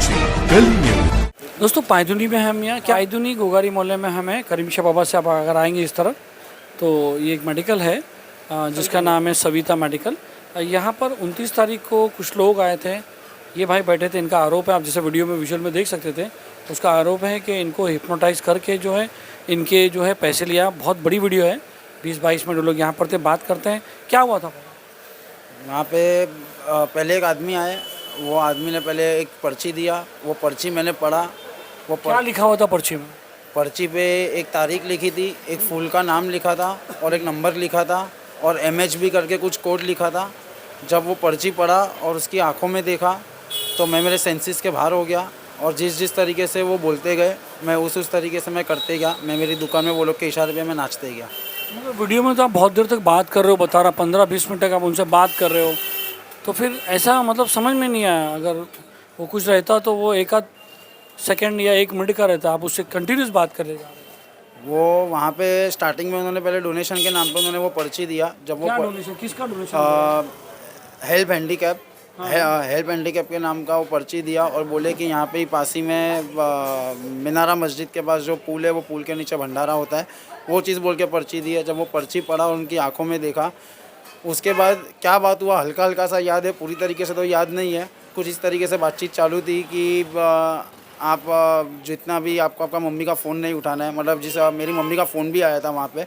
आजची गली न्यूज। दोस्तों पायदुनी में हम यहाँ क्या पायदुनी गोगारी मोहल्ले में हम हैं। करीमशाह बाबा से आप अगर आएंगे इस तरफ तो ये एक मेडिकल है जिसका नाम है सविता मेडिकल। यहाँ पर 29 तारीख को कुछ लोग आए थे। ये भाई बैठे थे, इनका आरोप है, आप जैसे वीडियो में विजुअल में देख सकते थे, उसका आरोप है कि इनको हिप्नोटाइज करके जो है इनके जो है पैसे लिया। बहुत बड़ी वीडियो है, 20-22 मिनट लोग यहाँ पर थे, बात करते हैं क्या हुआ था। वहाँ पे पहले एक आदमी आए, वो आदमी ने पहले एक पर्ची दिया, वो पर्ची मैंने पढ़ा। वो क्या लिखा हुआ था पर्ची में? पर्ची पे एक तारीख लिखी थी, एक फूल का नाम लिखा था और एक नंबर लिखा था और MHB करके कुछ कोड लिखा था। जब वो पर्ची पढ़ा और उसकी आंखों में देखा तो मैं मेरे सेंसेस के बाहर हो गया और जिस तरीके से वो बोलते गए मैं उस तरीके से मैं करते गया। मैं मेरी दुकान में वो लोग के इशारे पे मैं नाचते गया। मतलब वीडियो में तो आप बहुत देर तक बात कर रहे हो, बता रहा 15-20 मिनट तक आप उनसे बात कर रहे हो, तो फिर ऐसा मतलब समझ में नहीं आया। अगर वो कुछ रहता तो वो एक आध सेकंड या 1 मिनट का रहता, आप उससे कंटिन्यूस बात कर रहे। वो वहाँ पे स्टार्टिंग में उन्होंने पहले डोनेशन के नाम पे उन्होंने वो पर्ची दिया। जब वो डोनेशन, किसका डोनेशन? हेल्प हैंडीकैप के नाम का वो पर्ची दिया और बोले कि यहाँ पे ही पासी में मीनारा मस्जिद के पास जो पुल है वो पुल के नीचे भंडारा होता है, वो चीज़ बोल के पर्ची दी है। जब वो पर्ची पढ़ा और उनकी आंखों में देखा, उसके बाद क्या बात हुआ हल्का हल्का सा याद है, पूरी तरीके से तो याद नहीं है। कुछ इस तरीके से बातचीत चालू थी कि आप जितना भी आपको आपका मम्मी का फ़ोन नहीं उठाना है, मतलब मेरी मम्मी का फ़ोन भी आया था वहाँ पे,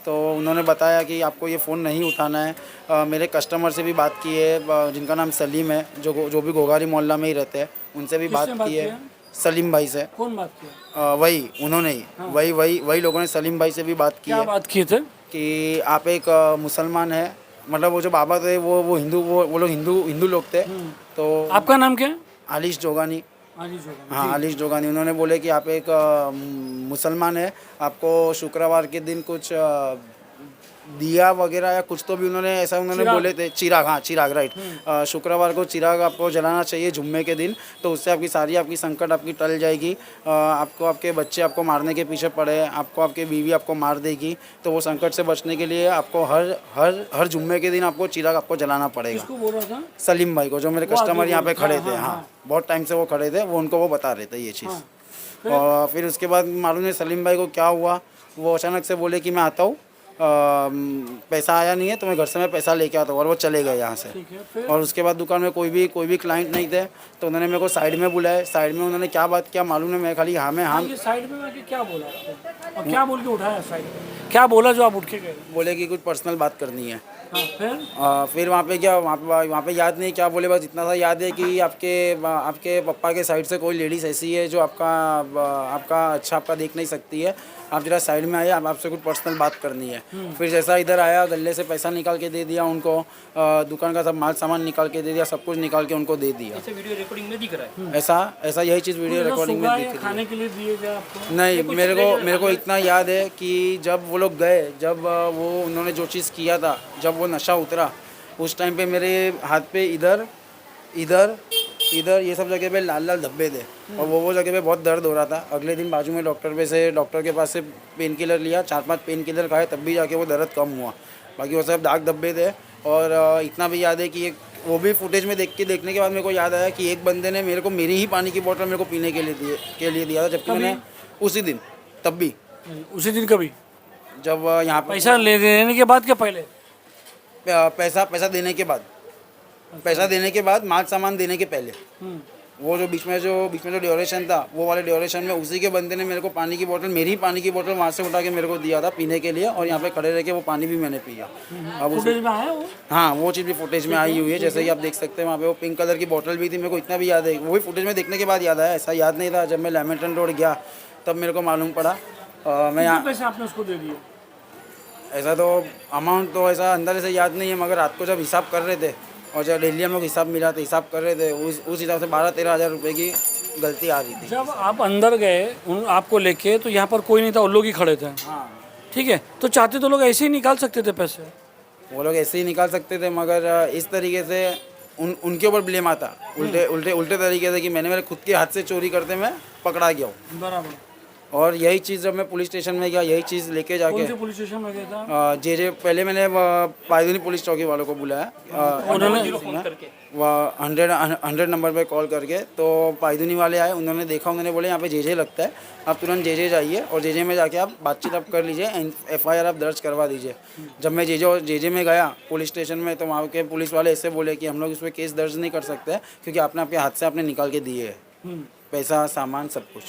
तो उन्होंने बताया कि आपको ये फ़ोन नहीं उठाना है। मेरे कस्टमर से भी बात की है जिनका नाम सलीम है, जो भी गोगारी मोहल्ला में ही रहते हैं, उनसे भी बात की है। सलीम भाई से। कौन बात किया? वही उन्होंने ही वही लोगों ने सलीम भाई से भी बात की है। बात किए थे कि आप एक मुसलमान है, मतलब वो जो बाबा थे वो हिंदू, वो लोग हिंदू लोग थे। तो आपका नाम क्या है? आलिश जोगानी। हाँ, आलिश जोगानी। उन्होंने बोले कि आप एक मुसलमान है, आपको शुक्रवार के दिन कुछ दिया वगैरह या कुछ तो भी उन्होंने ऐसा बोले थे। चिराग, हाँ चिराग, राइट। शुक्रवार को चिराग आपको जलाना चाहिए जुम्मे के दिन, तो उससे आपकी संकट आपकी टल जाएगी। आपको आपके बच्चे आपको मारने के पीछे पड़े, आपको आपकी बीवी आपको मार देगी, तो वो संकट से बचने के लिए आपको हर जुम्मे के दिन आपको चिराग आपको जलाना पड़ेगा। किसको बोल रहा था? सलीम भाई को, जो मेरे कस्टमर यहाँ पे खड़े थे। हाँ, बहुत टाइम से वो खड़े थे, वो उनको वो बता रहे थे ये चीज़। और फिर उसके बाद मालूम है सलीम भाई को क्या हुआ, वो अचानक से बोले कि मैं आता हूँ, पैसा आया नहीं है तो मैं घर से मैं पैसा लेके आता हूँ, और वो चले गए यहाँ से। और उसके बाद दुकान में कोई भी क्लाइंट नहीं थे, तो उन्होंने मेरे को साइड में बुलाया। साइड में उन्होंने क्या बात किया मालूम है, मैं खाली हाँ में हाँ। साइड में आके क्या बोला और क्या बोल के उठाया? साइड में क्या बोला जो आप उठ के गए? बोले कि कुछ पर्सनल बात करनी है। फिर वहाँ पे क्या, वहाँ पे याद नहीं क्या बोले, बस इतना सा याद है कि आपके पापा के साइड से कोई लेडीज़ ऐसी है जो आपका देख नहीं सकती है, आप जरा साइड में आए, आपसे कुछ पर्सनल बात करनी है। फिर जैसा इधर आया, गले से पैसा निकाल के दे दिया उनको, दुकान का सब माल सामान निकाल के दे दिया, सब कुछ निकाल के उनको दे दिया। ऐसे वीडियो रिकॉर्डिंग में दिख रहा है? ऐसा यही चीज़ वीडियो रिकॉर्डिंग में दिख रही है। खाने के लिए दिए गए आपको? नहीं, मेरे को इतना याद है कि जब वो लोग गए, जब वो उन्होंने जो चीज़ किया था, जब वो नशा उतरा, उस टाइम पे मेरे हाथ पे इधर ये सब जगह पे लाल धब्बे थे और वो जगह पे बहुत दर्द हो रहा था। अगले दिन बाजू में डॉक्टर के पास से पेन किलर लिया, 4-5 पेन किलर खाए, तब भी जाके वो दर्द कम हुआ। बाकी वो सब दाग धब्बे थे। और इतना भी याद है कि वो भी फुटेज में देखने के बाद मेरे को याद आया कि एक बंदे ने मेरी ही पानी की बोतल मेरे को पीने के लिए दिया था, जबकि मैंने उसी दिन, तब भी उसी दिन कभी जब यहाँ पैसा ले देने के बाद क्या पहले? पैसा देने के बाद माल सामान देने के पहले, वो जो बीच में जो ड्यूरेशन था, वो वाले ड्यूरेशन में उसी के बंदे ने मेरे को मेरी ही पानी की बोतल वहाँ से उठा के मेरे को दिया था पीने के लिए, और यहाँ पे खड़े रह के वो पानी भी मैंने पिया। अब फुटेज में आया वो? हाँ, वो चीज़ भी फुटेज में आई हुई है, जैसे कि आप देख सकते हैं। वहाँ पे वो पिंक कलर की बोतल भी थी, मेरे को इतना भी याद है, वो भी फुटेज में देखने के बाद याद आया। ऐसा याद नहीं था, जब मैं लेमिंगटन रोड गया तब मेरे को मालूम पड़ा। मैं यहाँ पैसे आपने उसको दे दिए? ऐसा तो अमाउंट तो ऐसा अंदर से याद नहीं है, मगर रात को जब हिसाब कर रहे थे और जब डेली हम लोग हिसाब मिला तो हिसाब कर रहे थे, उस हिसाब से 12-13 हज़ार रुपये की गलती आ रही थी। जब आप अंदर गए आपको लेके, तो यहाँ पर कोई नहीं था, उन लोग ही खड़े थे। हाँ, ठीक है, तो चाहते तो लोग ऐसे ही निकाल सकते थे पैसे? वो लोग ऐसे ही निकाल सकते थे, मगर इस तरीके से उनके ऊपर ब्लेम आता, उल्टे तरीके से कि मैंने मेरे खुद के हाथ से चोरी करते मैं पकड़ा गया हूँ। बराबर। और यही चीज़ जब मैं पुलिस स्टेशन में गया, यही चीज़ लेके कौन जाके से पुलिस स्टेशन में गया था? जे पहले मैंने पायदुनी पुलिस चौकी वालों को बुलाया, उन्होंने वह 100 नंबर पे कॉल करके, तो पायदुनी वाले आए, उन्होंने देखा, उन्होंने बोले यहाँ पे जे लगता है, आप तुरंत जे जाइए और जे में जाके आप बातचीत आप कर लीजिए, FIR आप दर्ज करवा दीजिए। जब मैं जे में गया पुलिस स्टेशन में, तो वहाँ के पुलिस वाले ऐसे बोले कि हम लोग इस पर केस दर्ज नहीं कर सकते क्योंकि आपने आपके हाथ से आपने निकाल के दिए है पैसा, सामान, सब कुछ।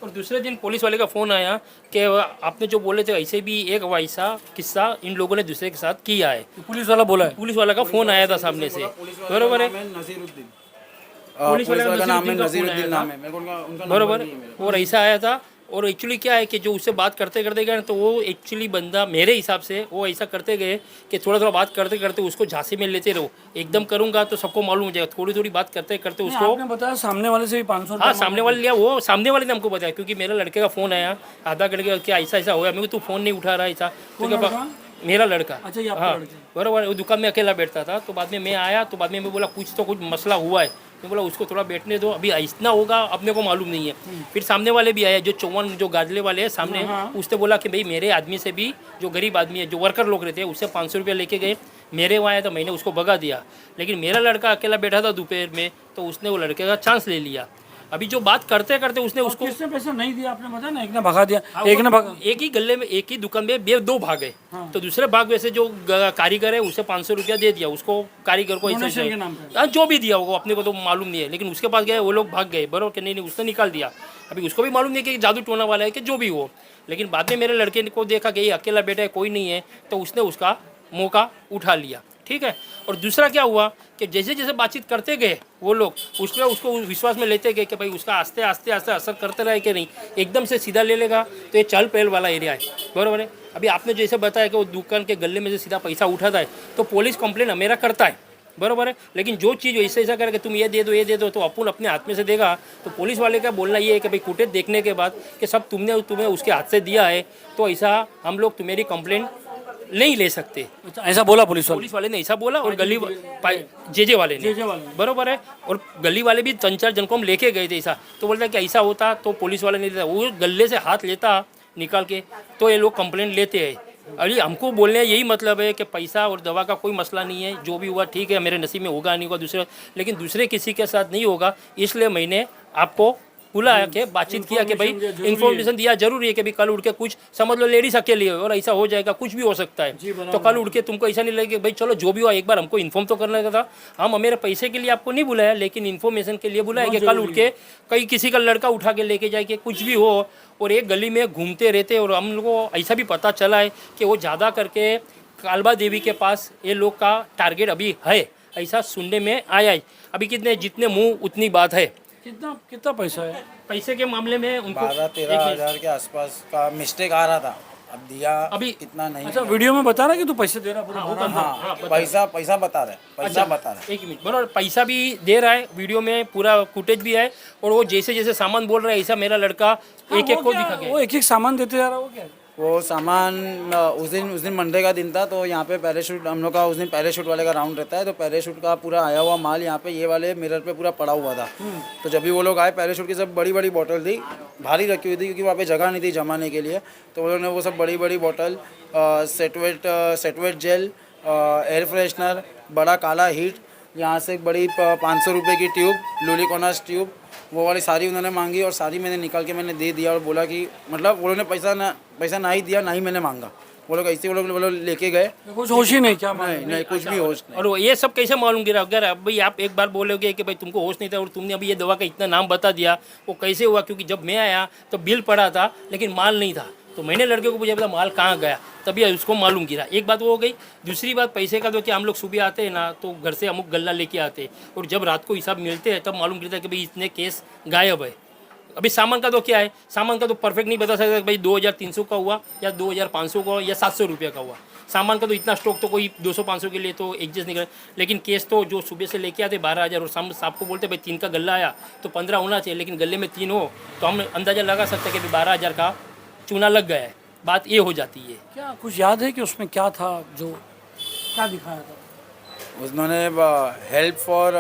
और दूसरे दिन पुलिस वाले का फ़ोन आया कि आपने जो बोले थे ऐसे भी एक वैसा किस्सा इन लोगों ने दूसरे के साथ किया है। पुलिस वाला बोला है? पुलिस वाला का फ़ोन आया था सामने से, बरोबर है? पुलिस वाले का नाम है नजीरुद्दीन, नाम है मेरे को, उनका बरोबर। और ऐसा आया था। और एक्चुअली क्या है कि जो उससे बात करते करते गए तो वो एक्चुअली बंदा मेरे हिसाब से वो ऐसा करते गए कि थोड़ा थोड़ा बात करते करते उसको झांसे में लेते रहो, एकदम करूंगा तो सबको मालूम हो जाएगा, थोड़ी थोड़ी बात करते करते उसको। आपने बताया सामने वाले से भी 500 हाँ, सामने वाले लिया, वो सामने वाले ने हमको बताया क्योंकि मेरे लड़के का फ़ोन आया आधा करके क्या ऐसा ऐसा होया, मेरे को तू फ़ोन नहीं उठा रहा ऐसा, क्योंकि मेरा लड़का। अच्छा, ये आपका हाँ लड़का? बराबर। वो दुकान में अकेला बैठता था, तो बाद में मैं आया, तो बाद में मैं बोला कुछ तो कुछ मसला हुआ है, मैं बोला उसको थोड़ा बैठने दो, अभी इतना होगा अपने को मालूम नहीं है। फिर सामने वाले भी आए, जो चौवन जो गादले वाले हैं सामने, उसने बोला कि भाई मेरे आदमी से भी, जो गरीब आदमी है, जो वर्कर लोग रहते हैं, उससे 500 रुपया लेके गए, मेरे वहाँ आया तो मैंने उसको भगा दिया। लेकिन मेरा लड़का अकेला बैठा था दोपहर में, तो उसने वो लड़के का चांस ले लिया। अभी जो बात करते करते उसने उसको, किसने पैसा नहीं दिया आपने बताया ना? एक ने भगा दिया, एक ने भगा। एक ही गले में एक ही दुकान में दो भाग है। तो दूसरे भाग में से जो कारीगर है उसे 500 रुपया दे दिया, उसको कारीगर को डोनेशन के नाम पे। हाँ, जो भी दिया होगा अपने को तो मालूम नहीं है, लेकिन उसके पास गए वो लोग भाग गए, बरोबर कि नहीं, उसने निकाल दिया। अभी उसको भी मालूम नहीं कि जादू टोना वाला है कि जो भी हो, लेकिन बाद में मेरे लड़के को देखा कि ये अकेला बेटा है, कोई नहीं है, तो उसने उसका मौका उठा लिया। ठीक है। और दूसरा क्या हुआ कि जैसे जैसे बातचीत करते गए वो लोग, उसको विश्वास में लेते गए कि भाई उसका आस्ते आस्ते आस्ते असर करते रहे कि नहीं, एकदम से सीधा ले लेगा तो ये चल पहल वाला एरिया है, बराबर है। अभी आपने जैसे बताया कि वो दुकान के गले में से सीधा पैसा उठाता है, तो पुलिस कंप्लेन मेरा करता है, बराबर है। लेकिन जो चीज़ ऐसे ऐसा करके तुम ये दे दो तो अपन अपने हाथ में से देगा, तो पुलिस वाले का बोलना ये है कि भाई फुटेज देखने के बाद कि सब तुम्हें उसके हाथ से दिया है, तो ऐसा हम लोग तुम्हारी कंप्लेंट नहीं ले सकते। ऐसा बोला पुलिस वाले ने ऐसा बोला, और गली जे वाले ने, बरोबर है। और गली वाले भी 3-4 जन को हम लेके गए थे ऐसा, तो बोलता कि ऐसा होता तो पुलिस वाले नहीं देता, वो गले से हाथ लेता निकाल के, तो ये लोग कंप्लेंट लेते हैं। अरे हमको बोलने यही मतलब है कि पैसा और दवा का कोई मसला नहीं है, जो भी हुआ ठीक है, मेरे नसीब में होगा नहीं होगा दूसरे, लेकिन दूसरे किसी के साथ नहीं होगा, इसलिए मैंने आपको बुलाया के बातचीत किया कि भाई इन्फॉर्मेशन दिया जरूरी है कि भाई कल उड़ के कुछ समझ लो लेडीज अकेली है और ऐसा हो जाएगा, कुछ भी हो सकता है, तो कल उड़ के तुमको ऐसा नहीं लगे भाई चलो जो भी हुआ एक बार हमको इन्फॉर्म तो करना था। हम मेरे पैसे के लिए आपको नहीं बुलाया, लेकिन इन्फॉर्मेशन के लिए बुलाया कि कल उड़ के कहीं किसी का लड़का उठा के लेके जाए कि कुछ भी हो, और एक गली में घूमते रहते। और हम लोग को ऐसा भी पता चला है कि वो ज़्यादा करके कालबा देवी के पास ये लोग का टारगेट अभी है, ऐसा सुनने में आया है। अभी कितने जितने मुँह उतनी बात है। कितना पैसा है? पैसे के मामले में उनको 12-13 हज़ार के आसपास का मिस्टेक आ रहा था, अब दिया अभी इतना नहीं। अच्छा, वीडियो में बता रहा कि तू पैसे दे रहा पूरा? हाँ, पैसा बता रहे, पैसा बता रहे। एक मिनट, बराबर, पैसा भी दे रहा है, वीडियो में पूरा फुटेज भी है, और वो जैसे जैसे सामान बोल रहा है ऐसा मेरा लड़का एक एक को दिखा गया। वो एक एक सामान देते जा रहा है, वो क्या है? वो सामान उस दिन मंडे का दिन था, तो यहाँ पे पैराशूट हम लोग का उस दिन पैराशूट वाले का राउंड रहता है, तो पैराशूट का पूरा आया हुआ माल यहाँ पे ये वाले मिरर पे पूरा पड़ा हुआ था। तो जब भी वो लोग आए, पैराशूट की सब बड़ी बड़ी बोतल थी, भारी रखी हुई थी क्योंकि वहाँ पे जगह नहीं थी जमाने के लिए, तो वो लोग ने वो सब बड़ी बड़ी बोतल, सेटवेट जेल, एयर फ्रेशनर, बड़ा काला हीट, यहाँ से एक बड़ी 500 रुपये की ट्यूब, लूलिकोनास ट्यूब, वो वाली सारी उन्होंने मांगी, और सारी मैंने निकाल के मैंने दे दिया, और बोला कि मतलब वो लोगों ने पैसा ना ही दिया, ना ही मैंने मांगा। वो लोग ऐसे वो लोग लेके गए, कुछ होश ही नहीं क्या? नहीं कुछ भी होश नहीं। और वो ये सब कैसे मालूम गिरा? अगर भाई आप एक बार बोलोगे कि भाई तुमको होश नहीं था और तुमने अभी ये दवा का इतना नाम बता दिया, वो कैसे हुआ? क्योंकि जब मैं आया तो बिल पड़ा था लेकिन माल नहीं था, तो मैंने लड़के को पूछा माल कहाँ गया, तभी उसको मालूम गिरा। एक बात वो हो गई। दूसरी बात पैसे का तो कि हम लोग सुबह आते हैं ना, तो घर से अमुक गल्ला लेके आते हैं, और जब रात को हिसाब मिलते हैं तब मालूम गिरता है कि भाई इतने केस गायब है। अभी सामान का तो क्या है, सामान का तो परफेक्ट नहीं बता सकता भाई 2300 का हुआ या 2500 का या 700 रुपये का हुआ। सामान का तो इतना स्टॉक तो कोई 200-500 के लिए तो एडजस्ट नहीं कर, लेकिन केस तो जो सुबह से लेके आते 12,000, और साहब को बोलते भाई 3 का गल्ला आया तो 15 होना चाहिए, लेकिन गले में 3 हो तो हम अंदाज़ा लगा सकते हैं कि 12,000 का चूना लग गया है। बात ये हो जाती है। क्या कुछ याद है कि उसमें क्या था, जो क्या दिखाया था? उन्होंने हेल्प फॉर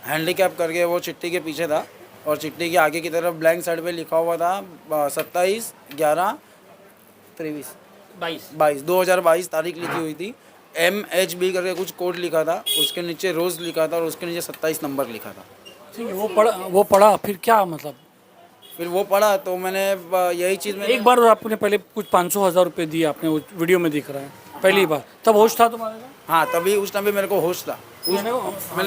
हैंडीकैप करके वो चिट्ठी के पीछे था, और चिट्ठी के आगे की तरफ ब्लैंक साइड पे लिखा हुआ था 27/11/22 तारीख लिखी हुई थी। MHB करके कुछ कोड लिखा था, उसके नीचे रोज़ लिखा था और उसके नीचे 27 नंबर लिखा था। ठीक है, वो पढ़ा फिर क्या मतलब? फिर वो पढ़ा तो मैंने यही चीज़ में एक बार आपने पहले कुछ 500,000 रुपये दिए, आपने वो वीडियो में दिख रहा है पहली बार, तब होश था तुम्हारे को? हाँ, तभी उस टाइम पे मेरे को होश था। मैंने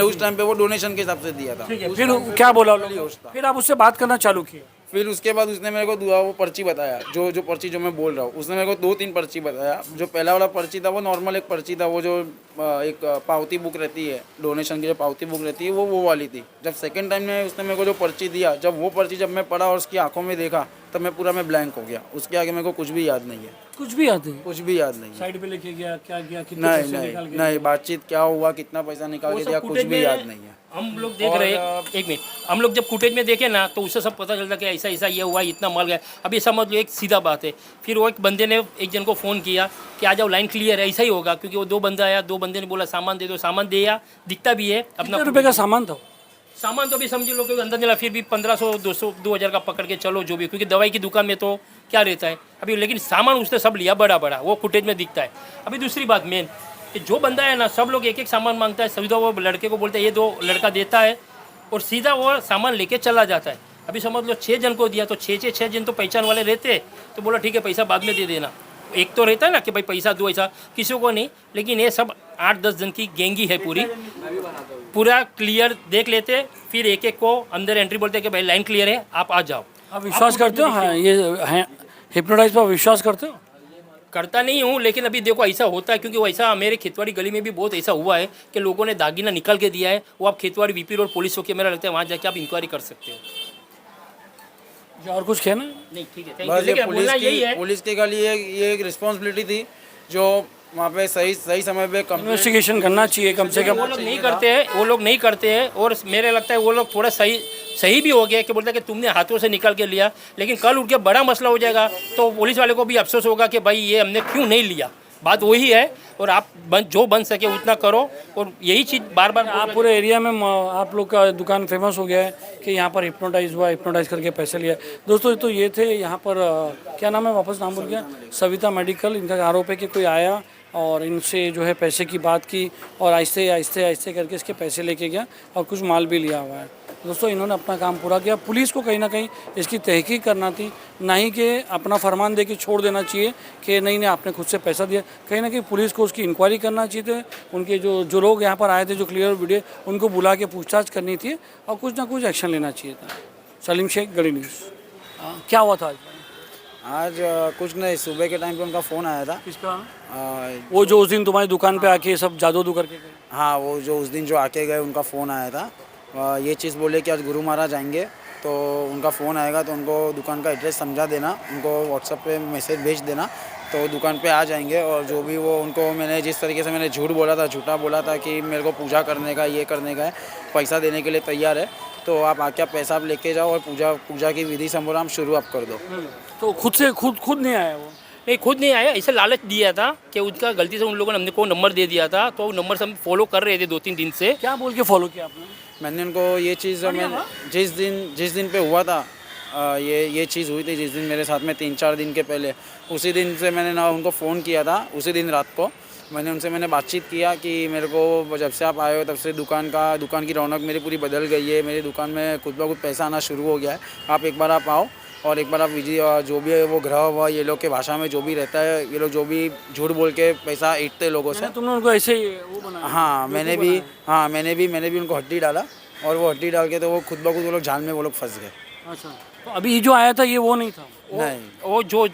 उस टाइम पे वो डोनेशन के हिसाब से दिया था। ठीक है, फिर क्या बोला उन होश लोगों था। ने? फिर आप उससे बात करना चालू किए? फिर उसके बाद उसने मेरे को वो पर्ची बताया, जो पर्ची जो मैं बोल रहा हूँ, उसने मेरे को 2-3 पर्ची बताया। जो पहला वाला पर्ची था वो नॉर्मल एक पर्ची था, वो जो एक पावती बुक रहती है, डोनेशन की जो पावती बुक रहती है वो वाली थी। जब सेकंड टाइम में उसने मेरे को जो पर्ची दिया, जब वो पर्ची जब मैं पढ़ा और उसकी आंखों में देखा, तब मैं ब्लैंक हो गया। उसके आगे मेरे को कुछ भी याद नहीं है, कुछ भी याद नहीं? कुछ भी याद नहीं है। साइड पे लेके गया, क्या गया, कितने नहीं पैसे निकाल नहीं के नहीं, बातचीत क्या हुआ, कितना पैसा निकाल के दिया, कुछ भी याद नहीं है। हम लोग देख रहे हैं, एक मिनट, हम लोग जब फुटेज में देखे ना तो उससे सब पता चलता कि ऐसा ऐसा ये हुआ, इतना माल गया। अभी समझ लो एक सीधा बात है। फिर वो एक बंदे ने एक जन को फ़ोन किया कि आ जाओ, लाइन क्लियर है, ऐसा ही होगा, क्योंकि वो 2 बंदा आया, 2 बंदे ने बोला सामान दे दो, सामान दिया, दिखता भी है कितने अपना रुपए का सामान था? सामान। तो भी समझ लो कि अंदर चला, फिर भी 1500 200 2000 का पकड़ के चलो जो भी, क्योंकि दवाई की दुकान में तो क्या रहता है अभी, लेकिन सामान उसने सब लिया बड़ा बड़ा, वो फुटेज में दिखता है। अभी दूसरी बात मेन कि जो बंदा है ना, सब लोग एक एक सामान मांगता है, सीधा वो लड़के को बोलते हैं ये 2 लड़का देता है और सीधा वो सामान लेके चला जाता है। अभी समझ लो 6 जन को दिया तो 6 जन तो पहचान वाले रहते, तो बोला ठीक है पैसा बाद में दे देना। एक तो रहता है ना कि भाई पैसा दो, ऐसा किसी को नहीं, लेकिन ये सब 8-10 जन की गैंगी है पूरी, पूरा क्लियर देख लेते, फिर एक एक को अंदर एंट्री बोलते कि भाई लाइन क्लियर है, आप आ जाओ। आप विश्वास करते हो? हाँ, ये हिप्नोटाइज पर विश्वास करते हो? करता नहीं हूँ, लेकिन अभी देखो ऐसा होता है, क्योंकि वैसा मेरे खेतवाड़ी गली में भी बहुत ऐसा हुआ है कि लोगों ने दागीना निकाल के दिया है। वो आप खेतवाड़ी VP रोड पुलिस चौकी मेरा लगता है, वहाँ जाके आप इंक्वायरी कर सकते हो। जो और कुछ कहना? नहीं ठीक है, थैंक बस यू। लेकिन बोलना यही है, पुलिस के लिए ये एक रिस्पॉन्सिबिलिटी थी जो वहाँ पे सही समय पे कंप्लेंट इन्वेस्टिगेशन करना चाहिए कम से कम। वो लोग नहीं करते हैं, वो लोग नहीं करते हैं। और मेरे लगता है वो लोग थोड़ा सही भी हो गया कि बोलते हैं कि तुमने हाथों से निकाल के लिया, लेकिन कल उठ के बड़ा मसला हो जाएगा तो पुलिस वाले को भी अफसोस होगा कि भाई ये हमने क्यों नहीं लिया। बात वही है। और आप जो बन सके उतना करो, और यही चीज़ बार बार आप पूरे एरिया में आप लोग का दुकान फेमस हो गया है कि यहाँ पर हिप्नोटाइज हुआ, हिप्नोटाइज करके पैसे लिया। दोस्तों तो ये थे यहाँ पर, क्या नाम है, वापस नाम भूल गया, सविता मेडिकल। इनका आरोप है कि कोई आया और इनसे जो है पैसे की बात की और आहिस्ते आहिस्ते आहिस्ते करके इसके पैसे लेके गया और कुछ माल भी लिया हुआ है। दोस्तों इन्होंने अपना काम पूरा किया। पुलिस को कहीं ना कहीं इसकी तहकीक करना थी, ना ही कि अपना फरमान दे के छोड़ देना चाहिए कि नहीं नहीं आपने खुद से पैसा दिया। कहीं ना कहीं पुलिस को उसकी इंक्वायरी करना चाहिए थे। उनके जो लोग यहाँ पर आए थे, जो क्लियर वीडियो, उनको बुला के पूछताछ करनी थी और कुछ ना कुछ एक्शन लेना चाहिए था। सलीम शेख, गली न्यूज़। क्या हुआ था आज? कुछ नहीं, सुबह के टाइम पे उनका फ़ोन आया था। किसका? आ, वो जो उस दिन तुम्हारी दुकान पे आके सब जादू करके गए? हाँ, वो जो उस दिन जो आके गए उनका फ़ोन आया था। ये चीज़ बोले कि आज गुरु महाराज आएंगे, तो उनका फ़ोन आएगा तो उनको दुकान का एड्रेस समझा देना, उनको व्हाट्सएप पे मैसेज भेज देना, तो दुकान पे आ जाएंगे। और जो भी वो उनको मैंने जिस तरीके से मैंने झूठा बोला था कि मेरे को पूजा करने का, ये करने का है, पैसा देने के लिए तैयार है, तो आप आके पैसा आप लेके जाओ और पूजा की विधि संभ्रम शुरू आप कर दो। तो खुद नहीं आया वो? नहीं, खुद नहीं आया, ऐसे लालच दिया था कि उनका गलती से उन लोगों ने हमने को नंबर दे दिया था, तो नंबर से हम फॉलो कर रहे थे 2-3 दिन से। क्या बोल के फॉलो किया आपने? मैंने उनको ये चीज़, मैं जिस दिन पे हुआ था, ये चीज़ हुई थी जिस दिन मेरे साथ में 3-4 दिन के पहले, उसी दिन से मैंने ना उनको फ़ोन किया था। उसी दिन रात को मैंने बातचीत किया कि मेरे को जब से आप आए हो तब से दुकान की रौनक मेरी पूरी बदल गई है, मेरी दुकान में खुद ब खुद पैसा आना शुरू हो गया है। आप एक बार आप आओ और एक बार आप जो भी है वो ग्रह हुआ, ये लोग के भाषा में जो भी रहता है, ये लोग जो भी झूठ बोल के पैसा ईटते लोगों से। तुमने उनको ऐसे ही वो बनाया? हाँ, मैंने भी उनको हड्डी डाला, और वो हड्डी डाल के तो वो खुद ब खुद वो लोग जाल में वो लोग फंस गए। अच्छा, तो अभी ये जो आया था ये वो नहीं था? नहीं, वो जो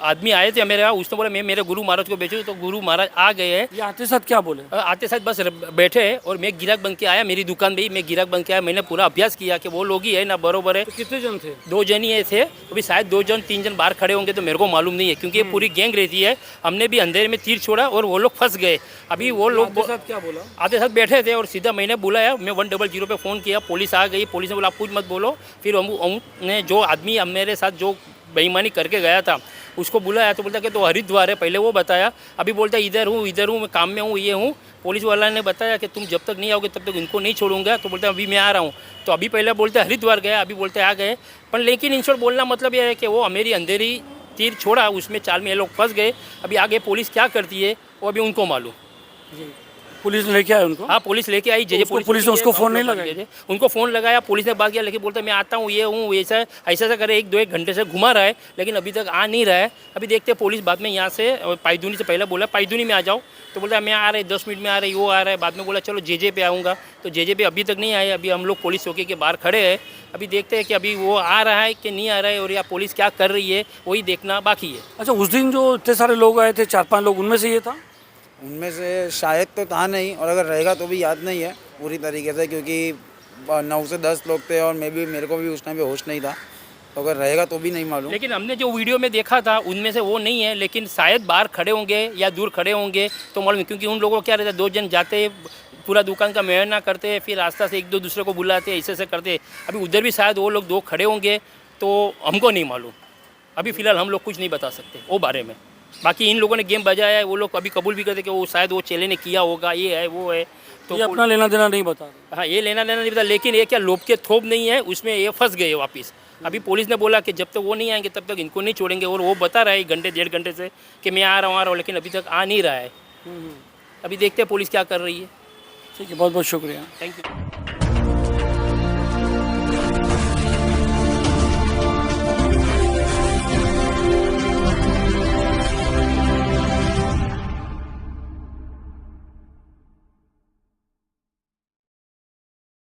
आदमी आए थे मेरे यहाँ, उसने बोला मैं मेरे गुरु महाराज को बेचूँ, तो गुरु महाराज आ गए हैं। ये आते साथ क्या बोले? आते साथ बस बैठे और मैं गिराक बन के आया, मेरी दुकान में ही मैं गिराक बन के आया। मैंने पूरा अभ्यास किया कि वो लोग ही है ना, बरोबर है। तो कितने जन थे? 2 जन ही थे, अभी शायद 2 जन 3 जन बाहर खड़े होंगे, तो मेरे को मालूम नहीं है, क्योंकि ये पूरी गैंग रहती है। हमने भी अंधेरे में तीर छोड़ा और वो लोग फंस गए। अभी वो लोग आते साथ क्या बोला? आते साथ बैठे थे और सीधा मैंने बुलाया, मैं 100 पे फ़ोन किया, पुलिस आ गई। पुलिस ने बोला आप कुछ मत बोलो। फिर हमने जो आदमी मेरे साथ जो बेईमानी करके गया था उसको बुलाया तो बोलता कि तो हरिद्वार है, पहले वो बताया, अभी बोलता इधर हूँ मैं काम में हूँ, ये हूँ। पुलिस वाला ने बताया कि तुम जब तक नहीं आओगे तब तक इनको नहीं छोड़ूंगा, तो बोलता अभी मैं आ रहा हूँ। तो अभी पहले बोलते हरिद्वार गया, अभी बोलते आ गए। पर लेकिन इन शॉर्ट बोलना मतलब यह है कि वो मेरी अंधेरी तीर छोड़ा, उसमें चाल में ये लोग फंस गए। अभी आगे पुलिस क्या करती है वो अभी उनको मालूम। पुलिस ने लेके आए उनको? हाँ, पुलिस लेके आई। जे पुलिस ने उसको फ़ोन नहीं लगाया? उनको फ़ोन लगाया, पुलिस ने बात किया, लेकिन बोलता मैं आता हूँ, ये हूँ, ऐसा ऐसा करे। 1-2 घंटे से घुमा रहा है लेकिन अभी तक आ नहीं रहा है। अभी देखते हैं पुलिस बाद में यहाँ से पाइदुनी से पहले बोला पाइदुनी में आ जाओ, तो बोलता मैं आ रहा है 10 मिनट में आ रहा है, वो आ रहा है। बाद में बोला चलो जे पे आऊँगा, तो जे पे अभी तक नहीं आए। अभी हम लोग पुलिस चौकी के बाहर खड़े हैं, अभी देखते हैं कि अभी वो आ रहा है कि नहीं आ रहा है, और या पुलिस क्या कर रही है वही देखना बाकी है। अच्छा, उस दिन जो इतने सारे लोग आए थे, 4-5 लोग, उनमें से ये था? उनमें से शायद तो था नहीं, और अगर रहेगा तो भी याद नहीं है पूरी तरीके से, क्योंकि 9 से 10 लोग थे और मेरे को भी उस टाइम पे होश नहीं था, तो अगर रहेगा तो भी नहीं मालूम। लेकिन हमने जो वीडियो में देखा था उनमें से वो नहीं है, लेकिन शायद बाहर खड़े होंगे या दूर खड़े होंगे तो मालूम, क्योंकि उन लोगों को क्या रहता है, 2 जन जाते पूरा दुकान का मेहना करते, फिर रास्ता से 1-2 दूसरे को बुलाते, ऐसे करते। अभी उधर भी शायद वो लोग 2 खड़े होंगे, तो हमको नहीं मालूम। अभी फ़िलहाल हम लोग कुछ नहीं बता सकते वो बारे में। बाकी इन लोगों ने गेम बजाया है, वो लोग अभी कबूल भी करते कि वो शायद वो चेले ने किया होगा, ये है वो है। तो ये अपना लेना देना नहीं बता रहे? हाँ, ये लेना देना नहीं पता, लेकिन ये क्या लोभ के थोप नहीं है, उसमें ये फंस गए वापस। अभी पुलिस ने बोला कि जब तक वो नहीं आएंगे तब तक इनको नहीं छोड़ेंगे, और वो बता रहा है 1-1.5 घंटे से कि मैं आ रहा हूँ, लेकिन अभी तक आ नहीं रहा है। अभी देखते हैं पुलिस क्या कर रही है। ठीक है, बहुत बहुत शुक्रिया। Thank you.